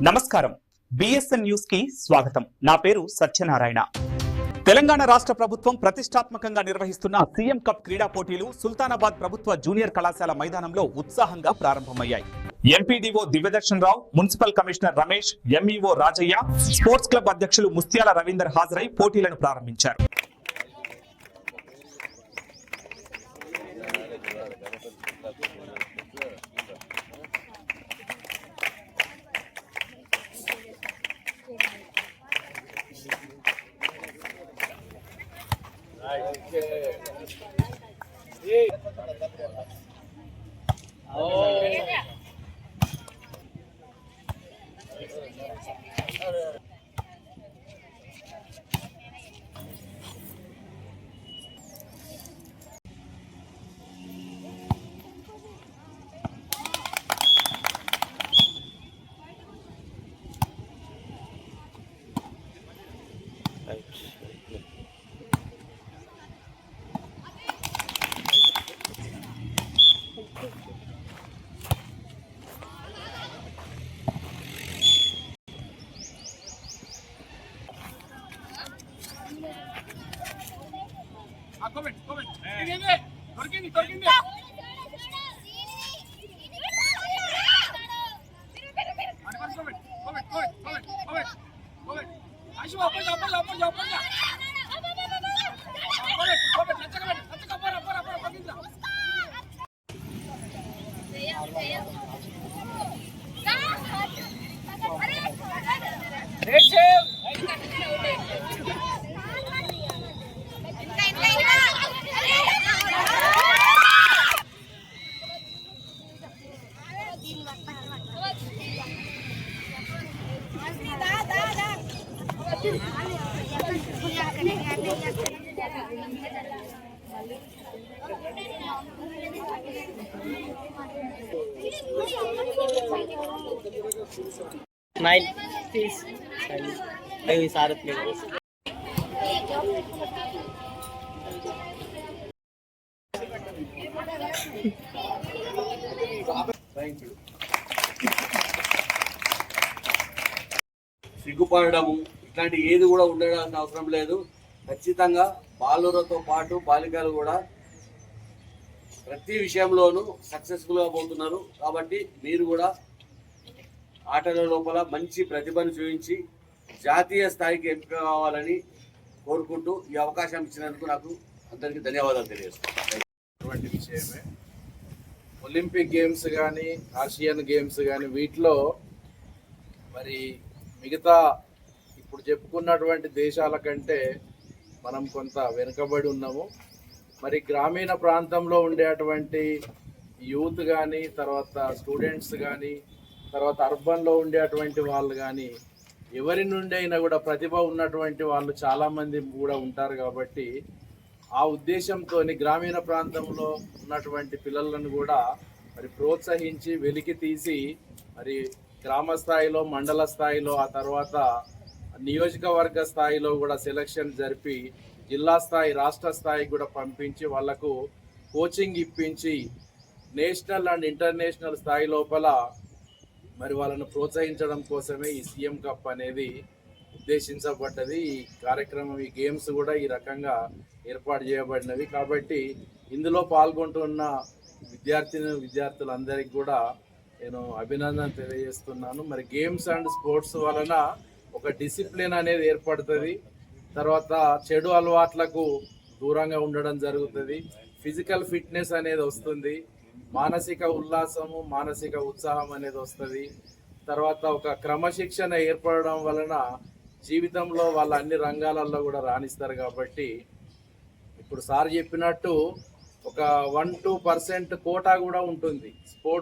నమస్కారం, BSN news కి స్వాగతం. నా పేరు సత్యనారాయణ. తెలంగాణ రాష్ట్ర ప్రభుత్వం ప్రతిష్టాత్మకంగా నిర్వహిస్తున్న సీఎం కప్ క్రీడా పోటీలు సుల్తానాబాద్ ప్రభుత్వ జూనియర్ కళాశాల మైదానంలో ఉత్సాహంగా ప్రారంభమయ్యాయి. MPDO Divyadarshan Rao, municipal commissioner Ramesh, MEO Rajaiah, sports club అధ్యక్షులు ముస్త్యాల రవీందర్ హాజరై పోటీలను ప్రారంభించారు. Smile, please. Ayo, isarat mo. Thank you. సిగ్గుపడము ఇట్లాంటి ఏది కూడా ఉండడానికి అవసరం లేదు. ఖచ్చితంగా బాలులతో పాటు బాలికలు కూడా ప్రతి విషయంలోనూ సక్సెస్ఫుల్గా పోతున్నారు. కాబట్టి మీరు కూడా ఆటల లోపల మంచి ప్రతిభను చూపించి జాతీయ స్థాయికి ఎంపిక కావాలని కోరుకుంటూ ఈ అవకాశం ఇచ్చినందుకు నాకు అందరికీ ధన్యవాదాలు తెలియజేస్తాను. విషయమే ఒలింపిక్ గేమ్స్ కానీ ఆసియన్ గేమ్స్ కానీ వీటిలో మరి మిగతా ఇప్పుడు చెప్పుకున్నటువంటి దేశాల కంటే మనం కొంత వెనుకబడి ఉన్నాము. మరి గ్రామీణ ప్రాంతంలో ఉండేటువంటి యూత్ కానీ, తర్వాత స్టూడెంట్స్ కానీ, తర్వాత అర్బన్లో ఉండేటువంటి వాళ్ళు కానీ, ఎవరి నుండి అయినా కూడా ప్రతిభ ఉన్నటువంటి వాళ్ళు చాలామంది కూడా ఉంటారు. కాబట్టి ఆ ఉద్దేశంతో గ్రామీణ ప్రాంతంలో ఉన్నటువంటి పిల్లలను కూడా మరి ప్రోత్సహించి వెలికి తీసి మరి గ్రామ స్థాయిలో, మండల స్థాయిలో, ఆ తర్వాత నియోజకవర్గ స్థాయిలో కూడా సెలక్షన్ జరిపి జిల్లా స్థాయి, రాష్ట్ర స్థాయికి కూడా పంపించి వాళ్లకు కోచింగ్ ఇప్పించి నేషనల్ అండ్ ఇంటర్నేషనల్ స్థాయి లోపల మరి వాళ్ళను ప్రోత్సహించడం కోసమే ఈ సీఎం కప్ అనేది ఉద్దేశించబడ్డది. ఈ కార్యక్రమం, ఈ గేమ్స్ కూడా ఈ రకంగా ఏర్పాటు చేయబడినవి. కాబట్టి ఇందులో పాల్గొంటున్న విద్యార్థులందరికీ కూడా నేను అభినందన తెలియజేస్తున్నాను. మరి గేమ్స్ అండ్ స్పోర్ట్స్ వలన ఒక డిసిప్లిన్ అనేది ఏర్పడుతుంది. తర్వాత చెడు అలవాట్లకు దూరంగా ఉండడం జరుగుతుంది. ఫిజికల్ ఫిట్నెస్ అనేది వస్తుంది. మానసిక ఉల్లాసము, మానసిక ఉత్సాహం అనేది వస్తుంది. తర్వాత ఒక క్రమశిక్షణ ఏర్పడడం వలన జీవితంలో వాళ్ళ అన్ని రంగాలలో కూడా రాణిస్తారు. కాబట్టి ఇప్పుడు సార్ చెప్పినట్టు ఒక 1-2% కోటా కూడా ఉంటుంది స్పోర్ట్స్